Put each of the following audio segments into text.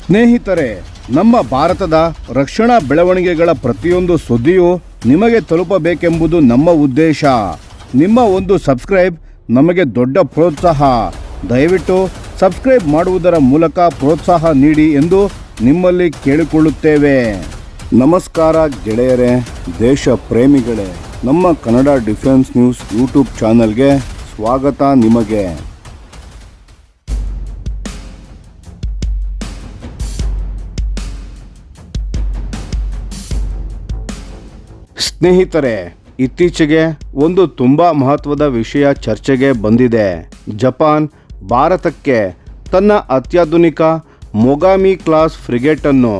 ಸ್ನೇಹಿತರೆ, ನಮ್ಮ ಭಾರತದ ರಕ್ಷಣಾ ಬೆಳವಣಿಗೆಗಳ ಪ್ರತಿಯೊಂದು ಸುದ್ದಿಯೂ ನಿಮಗೆ ತಲುಪಬೇಕೆಂಬುದು ನಮ್ಮ ಉದ್ದೇಶ. ನಿಮ್ಮ ಒಂದು ಸಬ್ಸ್ಕ್ರೈಬ್ ನಮಗೆ ದೊಡ್ಡ ಪ್ರೋತ್ಸಾಹ. ದಯವಿಟ್ಟು ಸಬ್ಸ್ಕ್ರೈಬ್ ಮಾಡುವುದರ ಮೂಲಕ ಪ್ರೋತ್ಸಾಹ ನೀಡಿ ಎಂದು ನಿಮ್ಮಲ್ಲಿ ಕೇಳಿಕೊಳ್ಳುತ್ತೇವೆ. ನಮಸ್ಕಾರ ಗೆಳೆಯರೇ, ದೇಶ ಪ್ರೇಮಿಗಳೇ, ನಮ್ಮ ಕನ್ನಡ ಡಿಫೆನ್ಸ್ ನ್ಯೂಸ್ ಯೂಟ್ಯೂಬ್ ಚಾನಲ್ಗೆ ಸ್ವಾಗತ ನಿಮಗೆ. ಸ್ನೇಹಿತರೆ, ಇತ್ತೀಚೆಗೆ ಒಂದು ತುಂಬ ಮಹತ್ವದ ವಿಷಯ ಚರ್ಚೆಗೆ ಬಂದಿದೆ. ಜಪಾನ್ ಭಾರತಕ್ಕೆ ತನ್ನ ಅತ್ಯಾಧುನಿಕ ಮೊಗಾಮಿ ಕ್ಲಾಸ್ ಫ್ರಿಗೇಟನ್ನು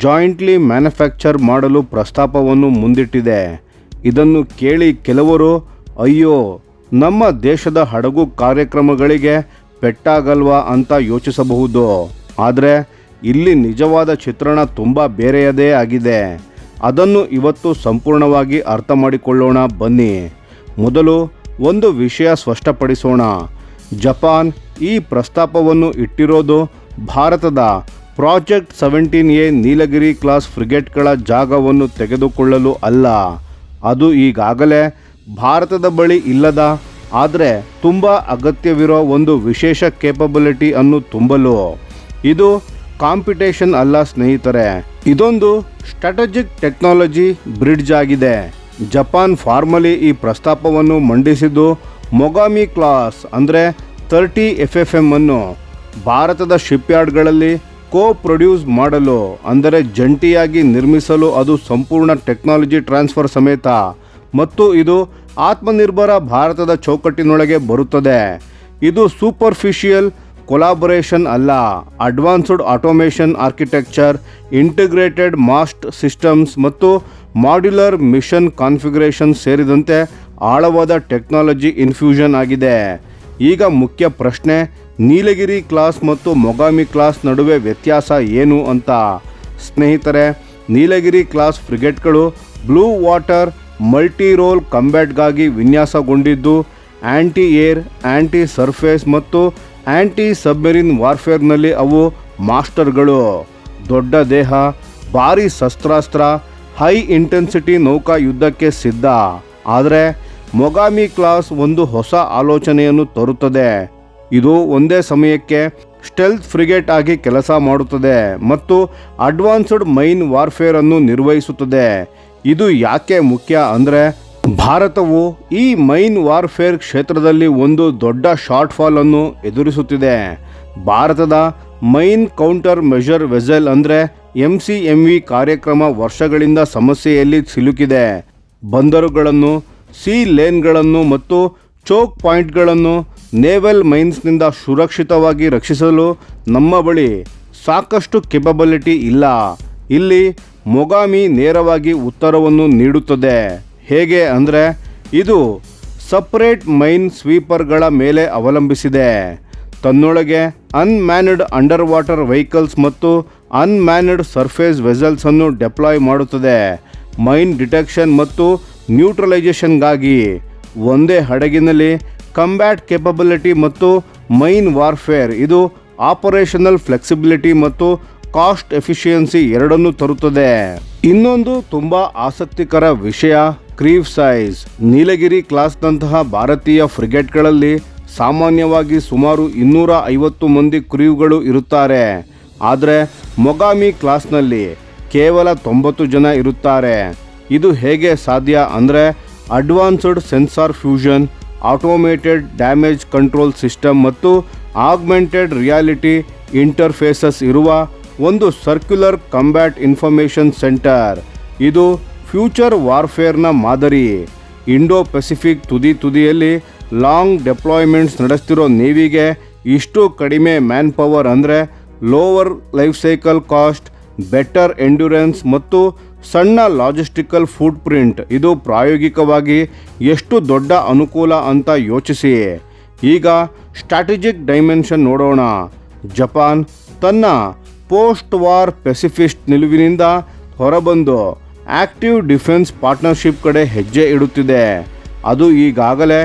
ಜಾಯಿಂಟ್ಲಿ ಮ್ಯಾನುಫ್ಯಾಕ್ಚರ್ ಮಾಡಲು ಪ್ರಸ್ತಾಪವನ್ನು ಮುಂದಿಟ್ಟಿದೆ. ಇದನ್ನು ಕೇಳಿ ಕೆಲವರು ಅಯ್ಯೋ, ನಮ್ಮ ದೇಶದ ಹಡಗು ಕಾರ್ಯಕ್ರಮಗಳಿಗೆ ಪೆಟ್ಟಾಗಲ್ವಾ ಅಂತ ಯೋಚಿಸಬಹುದು. ಆದರೆ ಇಲ್ಲಿ ನಿಜವಾದ ಚಿತ್ರಣ ತುಂಬ ಬೇರೆಯದೇ ಆಗಿದೆ. ಅದನ್ನು ಇವತ್ತು ಸಂಪೂರ್ಣವಾಗಿ ಅರ್ಥ ಮಾಡಿಕೊಳ್ಳೋಣ ಬನ್ನಿ. ಮೊದಲು ಒಂದು ವಿಷಯ ಸ್ಪಷ್ಟಪಡಿಸೋಣ. ಜಪಾನ್ ಈ ಪ್ರಸ್ತಾಪವನ್ನು ಇಟ್ಟಿರೋದು ಭಾರತದ ಪ್ರಾಜೆಕ್ಟ್ 17A ನೀಲಗಿರಿ ಕ್ಲಾಸ್ ಫ್ರಿಗೇಟ್ಗಳ ಜಾಗವನ್ನು ತೆಗೆದುಕೊಳ್ಳಲು ಅಲ್ಲ. ಅದು ಈಗಾಗಲೇ ಭಾರತದ ಬಳಿ ಇಲ್ಲದ ಆದರೆ ತುಂಬ ಅಗತ್ಯವಿರೋ ಒಂದು ವಿಶೇಷ ಕೇಪಬಿಲಿಟಿ ಅನ್ನು ತುಂಬಲು. ಇದು ಕಾಂಪಿಟೇಷನ್ ಅಲ್ಲ ಸ್ನೇಹಿತರೆ, ಇದೊಂದು ಸ್ಟ್ರಾಟಜಿಕ್ ಟೆಕ್ನಾಲಜಿ ಬ್ರಿಡ್ಜ್ ಆಗಿದೆ. ಜಪಾನ್ ಫಾರ್ಮಲಿ ಈ ಪ್ರಸ್ತಾಪವನ್ನು ಮಂಡಿಸಿದ್ದು ಮೊಗಾಮಿ ಕ್ಲಾಸ್ ಅಂದರೆ 30 FFM ಅನ್ನು ಭಾರತದ ಶಿಪ್ಯಾರ್ಡ್ಗಳಲ್ಲಿ ಪ್ರೊಡ್ಯೂಸ್ ಮಾಡಲು, ಅಂದರೆ ಜಂಟಿಯಾಗಿ ನಿರ್ಮಿಸಲು. ಅದು ಸಂಪೂರ್ಣ ಟೆಕ್ನಾಲಜಿ ಟ್ರಾನ್ಸ್ಫರ್ ಸಮೇತ, ಮತ್ತು ಇದು ಆತ್ಮನಿರ್ಭರ ಭಾರತದ ಚೌಕಟ್ಟಿನೊಳಗೆ ಬರುತ್ತದೆ. ಇದು ಸೂಪರ್ಫಿಷಿಯಲ್ ಕೊಲಾಬೊರೇಷನ್ ಅಲ್ಲ. Advanced automation architecture, integrated mast systems ಮತ್ತು ಮಾಡ್ಯುಲರ್ ಮಿಷನ್ ಕಾನ್ಫಿಗರೇಷನ್ ಸೇರಿದಂತೆ ಆಳವಾದ ಟೆಕ್ನಾಲಜಿ ಇನ್ಫ್ಯೂಷನ್ ಆಗಿದೆ. ಈಗ ಮುಖ್ಯ ಪ್ರಶ್ನೆ, ನೀಲಗಿರಿ ಕ್ಲಾಸ್ ಮತ್ತು ಮೊಗಾಮಿ ಕ್ಲಾಸ್ ನಡುವೆ ವ್ಯತ್ಯಾಸ ಏನು ಅಂತ. ಸ್ನೇಹಿತರೆ, ನೀಲಗಿರಿ ಕ್ಲಾಸ್ ಫ್ರಿಗೇಟ್ಗಳು ಬ್ಲೂ ವಾಟರ್ ಮಲ್ಟಿ ರೋಲ್ ಕಂಬ್ಯಾಟ್ಗಾಗಿ ವಿನ್ಯಾಸಗೊಂಡಿದ್ದು ಆ್ಯಂಟಿ ಏರ್, ಆ್ಯಂಟಿ ಸರ್ಫೇಸ್ ಮತ್ತು ಆ್ಯಂಟಿ ಸಬ್ಮೆರಿನ್ ವಾರ್ಫೇರ್ನಲ್ಲಿ ಅವು ಮಾಸ್ಟರ್ಗಳು. ದೊಡ್ಡ ದೇಹ, ಭಾರೀ ಶಸ್ತ್ರಾಸ್ತ್ರ, ಹೈ ಇಂಟೆನ್ಸಿಟಿ ನೌಕಾ ಯುದ್ಧಕ್ಕೆ ಸಿದ್ಧ. ಆದರೆ ಮೊಗಾಮಿ ಕ್ಲಾಸ್ ಒಂದು ಹೊಸ ಆಲೋಚನೆಯನ್ನು ತರುತ್ತದೆ. ಇದು ಒಂದೇ ಸಮಯಕ್ಕೆ ಸ್ಟೆಲ್ತ್ ಫ್ರಿಗೇಟ್ ಆಗಿ ಕೆಲಸ ಮಾಡುತ್ತದೆ ಮತ್ತು ಅಡ್ವಾನ್ಸ್ಡ್ ಮೈನ್ ವಾರ್ಫೇರ್ ಅನ್ನು ನಿರ್ವಹಿಸುತ್ತದೆ. ಇದು ಯಾಕೆ ಮುಖ್ಯ ಅಂದರೆ, ಭಾರತವು ಈ ಮೈನ್ ವಾರ್ಫೇರ್ ಕ್ಷೇತ್ರದಲ್ಲಿ ಒಂದು ದೊಡ್ಡ ಶಾರ್ಟ್ ಫಾಲ್ ಅನ್ನು ಎದುರಿಸುತ್ತಿದೆ. ಭಾರತದ ಮೈನ್ ಕೌಂಟರ್ ಮೆಷರ್ ವೆಸೆಲ್ ಅಂದರೆ MCMV ಕಾರ್ಯಕ್ರಮ ವರ್ಷಗಳಿಂದ ಸಮಸ್ಯೆಯಲ್ಲಿ ಸಿಲುಕಿದೆ. ಬಂದರುಗಳನ್ನು, ಸಿ ಲೇನ್ಗಳನ್ನು ಮತ್ತು ಚೋಕ್ ಪಾಯಿಂಟ್ಗಳನ್ನು ನೇವಲ್ ಮೈನ್ಸ್ನಿಂದ ಸುರಕ್ಷಿತವಾಗಿ ರಕ್ಷಿಸಲು ನಮ್ಮ ಬಳಿ ಸಾಕಷ್ಟು ಕೆಪಬಿಲಿಟಿ ಇಲ್ಲ. ಇಲ್ಲಿ ಮೊಗಾಮಿ ನೇರವಾಗಿ ಉತ್ತರವನ್ನು ನೀಡುತ್ತದೆ. ಹೇಗೆ ಅಂದರೆ, ಇದು ಸಪರೇಟ್ ಮೈನ್ ಸ್ವೀಪರ್ಗಳ ಮೇಲೆ ಅವಲಂಬಿಸಿದೆ. ತನ್ನೊಳಗೆ ಅನ್ಮ್ಯಾನ್ಡ್ ಅಂಡರ್ ವಾಟರ್ ವೆಹಿಕಲ್ಸ್ ಮತ್ತು ಅನ್ಮ್ಯಾನ್ಡ್ ಸರ್ಫೇಸ್ ವೆಸಲ್ಸ್ ಅನ್ನು ಡೆಪ್ಲಾಯ್ ಮಾಡುತ್ತದೆ. ಮೈನ್ ಡಿಟೆಕ್ಷನ್ ಮತ್ತು ನ್ಯೂಟ್ರಲೈಸೇಷನ್ಗಾಗಿ ಒಂದೇ ಹಡಗಿನಲ್ಲಿ ಕಂಬ್ಯಾಟ್ ಕೇಪಬಿಲಿಟಿ ಮತ್ತು ಮೈನ್ ವಾರ್ಫೇರ್. ಇದು ಆಪರೇಷನಲ್ ಫ್ಲೆಕ್ಸಿಬಿಲಿಟಿ ಮತ್ತು ಕಾಸ್ಟ್ ಎಫಿಷಿಯನ್ಸಿ ಎರಡನ್ನೂ ತರುತ್ತದೆ. ಇನ್ನೊಂದು ತುಂಬ ಆಸಕ್ತಿಕರ ವಿಷಯ, ಕ್ರೀವ್ ಸೈಜ್. ನೀಲಗಿರಿ ಕ್ಲಾಸ್ನಂತಹ ಭಾರತೀಯ ಫ್ರಿಗೇಟ್ಗಳಲ್ಲಿ ಸಾಮಾನ್ಯವಾಗಿ ಸುಮಾರು 250 ಮಂದಿ ಕ್ರೀವ್ಗಳು ಇರುತ್ತಾರೆ. ಆದರೆ ಮೊಗಾಮಿ ಕ್ಲಾಸ್ನಲ್ಲಿ ಕೇವಲ 90 ಜನ ಇರುತ್ತಾರೆ. ಇದು ಹೇಗೆ ಸಾಧ್ಯ ಅಂದರೆ, advanced sensor fusion, automated damage control system ಮತ್ತು ಆಗ್ಮೆಂಟೆಡ್ ರಿಯಾಲಿಟಿ ಇಂಟರ್ಫೇಸಸ್ ಇರುವ ಒಂದು ಸರ್ಕ್ಯುಲರ್ ಕಂಬ್ಯಾಟ್ ಇನ್ಫಾರ್ಮೇಷನ್ ಸೆಂಟರ್. ಇದು ಫ್ಯೂಚರ್ ವಾರ್ಫೇರ್ನ ಮಾದರಿ. ಇಂಡೋ ಪೆಸಿಫಿಕ್ ತುದಿಯಲ್ಲಿ ಲಾಂಗ್ ಡೆಪ್ಲಾಯ್ಮೆಂಟ್ಸ್ ನಡೆಸ್ತಿರೋ ನೇವಿಗೆ ಇಷ್ಟು ಕಡಿಮೆ ಮ್ಯಾನ್ ಪವರ್ ಅಂದರೆ lower life cycle cost, better endurance ಮತ್ತು ಸಣ್ಣ ಲಾಜಿಸ್ಟಿಕಲ್ ಫುಟ್ ಪ್ರಿಂಟ್. ಇದು ಪ್ರಾಯೋಗಿಕವಾಗಿ ಎಷ್ಟು ದೊಡ್ಡ ಅನುಕೂಲ ಅಂತ ಯೋಚಿಸಿ. ಈಗ ಸ್ಟ್ರಾಟಜಿಕ್ ಡೈಮೆನ್ಷನ್ ನೋಡೋಣ. ಜಪಾನ್ ತನ್ನ ಪೋಸ್ಟ್ ವಾರ್ ಪೆಸಿಫಿಸ್ಟ್ ನಿಲುವಿನಿಂದ ಹೊರಬಂದು ಆಕ್ಟಿವ್ ಡಿಫೆನ್ಸ್ ಪಾರ್ಟ್ನರ್ಶಿಪ್ ಕಡೆ ಹೆಜ್ಜೆ ಇಡುತ್ತಿದೆ. ಅದು ಈಗಾಗಲೇ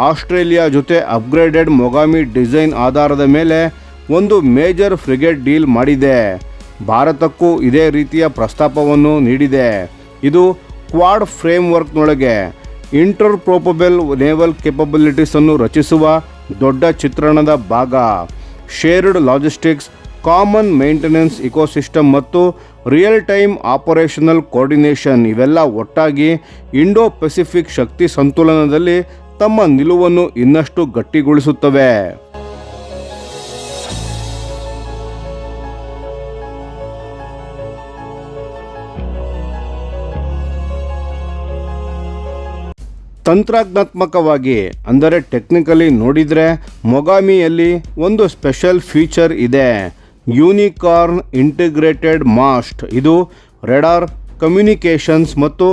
ಆಸ್ಟ್ರೇಲಿಯಾ ಜೊತೆ ಅಪ್ಗ್ರೇಡೆಡ್ ಮೊಗಾಮಿ ಡಿಸೈನ್ ಆಧಾರದ ಮೇಲೆ ಒಂದು ಮೇಜರ್ ಫ್ರಿಗೇಟ್ ಡೀಲ್ ಮಾಡಿದೆ. ಭಾರತಕ್ಕೂ ಇದೇ ರೀತಿಯ ಪ್ರಸ್ತಾಪವನ್ನು ನೀಡಿದೆ. ಇದು ಕ್ವಾಡ್ ಫ್ರೇಮ್ವರ್ಕ್ನೊಳಗೆ ಇಂಟರ್ಪ್ರೋಪಬಲ್ ನೇವಲ್ ಕೇಪಬಿಲಿಟೀಸನ್ನು ರಚಿಸುವ ದೊಡ್ಡ ಚಿತ್ರಣದ ಭಾಗ. ಶೇರ್ಡ್ ಲಾಜಿಸ್ಟಿಕ್ಸ್, ಕಾಮನ್ ಮೇಂಟೆನೆನ್ಸ್ ಇಕೋಸಿಸ್ಟಮ್ ಮತ್ತು ರಿಯಲ್ ಟೈಮ್ ಆಪರೇಷನಲ್ ಕೋಆರ್ಡಿನೇಷನ್ ಇವೆಲ್ಲ ಒಟ್ಟಾಗಿ ಇಂಡೋ ಪೆಸಿಫಿಕ್ ಶಕ್ತಿ ಸಂತುಲನದಲ್ಲಿ ತಮ್ಮ ನಿಲುವನ್ನು ಇನ್ನಷ್ಟು ಗಟ್ಟಿಗೊಳಿಸುತ್ತವೆ. ತಂತ್ರಜ್ಞಾತ್ಮಕವಾಗಿ ಅಂದರೆ ಟೆಕ್ನಿಕಲಿ ನೋಡಿದರೆ ಮೊಗಾಮಿಯಲ್ಲಿ ಒಂದು ಸ್ಪೆಷಲ್ ಫೀಚರ್ ಇದೆ, ಯೂನಿಕಾರ್ನ್ ಇಂಟಿಗ್ರೇಟೆಡ್ ಮಾಸ್ಟ್. ಇದು ರೆಡಾರ್, ಕಮ್ಯುನಿಕೇಷನ್ಸ್ ಮತ್ತು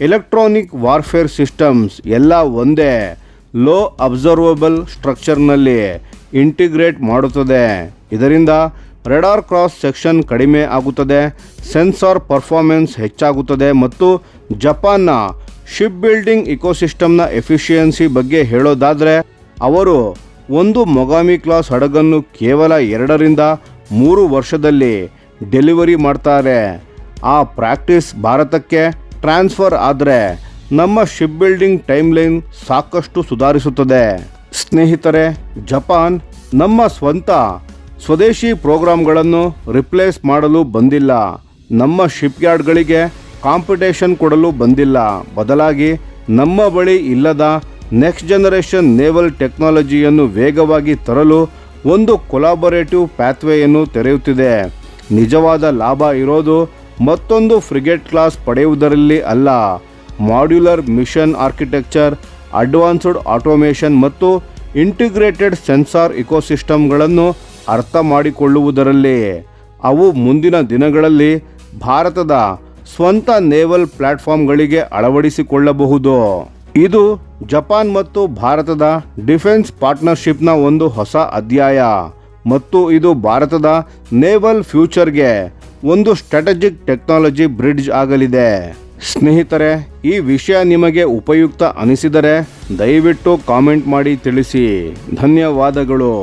ಎಲೆಕ್ಟ್ರಾನಿಕ್ ವಾರ್ಫೇರ್ ಸಿಸ್ಟಮ್ಸ್ ಎಲ್ಲ ಒಂದೇ ಲೋ ಅಬ್ಸರ್ವಬಲ್ ಸ್ಟ್ರಕ್ಚರ್ನಲ್ಲಿ ಇಂಟಿಗ್ರೇಟ್ ಮಾಡುತ್ತದೆ. ಇದರಿಂದ ರೆಡಾರ್ ಕ್ರಾಸ್ ಸೆಕ್ಷನ್ ಕಡಿಮೆ ಆಗುತ್ತದೆ, ಸೆನ್ಸಾರ್ ಪರ್ಫಾರ್ಮೆನ್ಸ್ ಹೆಚ್ಚಾಗುತ್ತದೆ ಮತ್ತು ಜಪಾನ್ನ ಶಿಪ್ ಬಿಲ್ಡಿಂಗ್ ಇಕೋಸಿಸ್ಟಮ್ನ ಎಫಿಷಿಯನ್ಸಿ ಬಗ್ಗೆ ಹೇಳೋದಾದರೆ ಅವರು ಒಂದು ಮೊಗಾಮಿ ಕ್ಲಾಸ್ ಹಡಗನ್ನು ಕೇವಲ 2 ರಿಂದ 3 ವರ್ಷದಲ್ಲಿ ಡೆಲಿವರಿ ಮಾಡ್ತಾರೆ. ಆ ಪ್ರಾಕ್ಟೀಸ್ ಭಾರತಕ್ಕೆ ಟ್ರಾನ್ಸ್ಫರ್ ಆದರೆ ನಮ್ಮ ಶಿಪ್ ಬಿಲ್ಡಿಂಗ್ ಟೈಮ್ಲೈನ್ ಸಾಕಷ್ಟು ಸುಧಾರಿಸುತ್ತದೆ. ಸ್ನೇಹಿತರೆ, ಜಪಾನ್ ನಮ್ಮ ಸ್ವಂತ ಸ್ವದೇಶಿ ಪ್ರೋಗ್ರಾಂಗಳನ್ನು ರಿಪ್ಲೇಸ್ ಮಾಡಲು ಬಂದಿಲ್ಲ, ನಮ್ಮ ಶಿಪ್ ಯಾರ್ಡ್ಗಳಿಗೆ ಕಾಂಪಿಟೇಷನ್ ಕೊಡಲು ಬಂದಿಲ್ಲ. ಬದಲಾಗಿ ನಮ್ಮ ಬಳಿ ಇಲ್ಲದ ನೆಕ್ಸ್ಟ್ ಜನರೇಷನ್ ನೇವಲ್ ಟೆಕ್ನಾಲಜಿಯನ್ನು ವೇಗವಾಗಿ ತರಲು ಒಂದು ಕೊಲಾಬರೇಟಿವ್ ಪ್ಯಾತ್ವೇಯನ್ನು ತೆರೆಯುತ್ತಿದೆ. ನಿಜವಾದ ಲಾಭ ಇರೋದು ಮತ್ತೊಂದು ಫ್ರಿಗೇಟ್ ಕ್ಲಾಸ್ ಪಡೆಯುವುದರಲ್ಲಿ ಅಲ್ಲ, modular mission architecture, advanced automation ಮತ್ತು ಇಂಟಿಗ್ರೇಟೆಡ್ ಸೆನ್ಸಾರ್ ಇಕೋಸಿಸ್ಟಮ್ಗಳನ್ನು ಅರ್ಥ ಮಾಡಿಕೊಳ್ಳುವುದರಲ್ಲಿ. ಅವು ಮುಂದಿನ ದಿನಗಳಲ್ಲಿ ಭಾರತದ ಸ್ವಂತ ನೇವಲ್ ಪ್ಲಾಟ್ಫಾರ್ಮ್ಗಳಿಗೆ ಅಳವಡಿಸಿಕೊಳ್ಳಬಹುದು. ಇದು ಜಪಾನ್ ಮತ್ತು ಭಾರತದ ಡಿಫೆನ್ಸ್ ಪಾರ್ಟ್ನರ್ಶಿಪ್ನ ಒಂದು ಹೊಸ ಅಧ್ಯಾಯ ಮತ್ತು ಇದು ಭಾರತದ ನೇವಲ್ ಫ್ಯೂಚರ್ಗೆ ಒಂದು ಸ್ಟ್ರಾಟಜಿಕ್ ಟೆಕ್ನಾಲಜಿ ಬ್ರಿಡ್ಜ್ ಆಗಲಿದೆ. ಸ್ನೇಹಿತರೆ, ಈ ವಿಷಯ ನಿಮಗೆ ಉಪಯುಕ್ತ ಅನಿಸಿದರೆ ದಯವಿಟ್ಟು ಕಾಮೆಂಟ್ ಮಾಡಿ ತಿಳಿಸಿ. ಧನ್ಯವಾದಗಳು.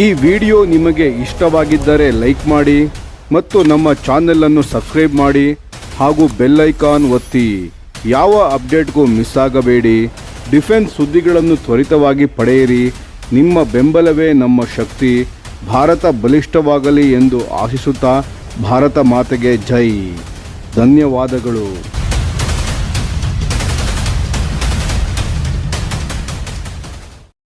ಈ ವಿಡಿಯೋ ನಿಮಗೆ ಇಷ್ಟವಾಗಿದ್ದರೆ ಲೈಕ್ ಮಾಡಿ ಮತ್ತು ನಮ್ಮ ಚಾನೆಲನ್ನು ಸಬ್ಸ್ಕ್ರೈಬ್ ಮಾಡಿ ಹಾಗೂ ಬೆಲ್ ಐಕಾನ್ ಒತ್ತಿ. ಯಾವ ಅಪ್ಡೇಟ್ಗೂ ಮಿಸ್ ಆಗಬೇಡಿ. ಡಿಫೆನ್ಸ್ ಸುದ್ದಿಗಳನ್ನು ತ್ವರಿತವಾಗಿ ಪಡೆಯಿರಿ. ನಿಮ್ಮ ಬೆಂಬಲವೇ ನಮ್ಮ ಶಕ್ತಿ. ಭಾರತ ಬಲಿಷ್ಠವಾಗಲಿ ಎಂದು ಆಶಿಸುತ್ತಾ ಭಾರತ ಮಾತೆಗೆ ಜೈ. ಧನ್ಯವಾದಗಳು.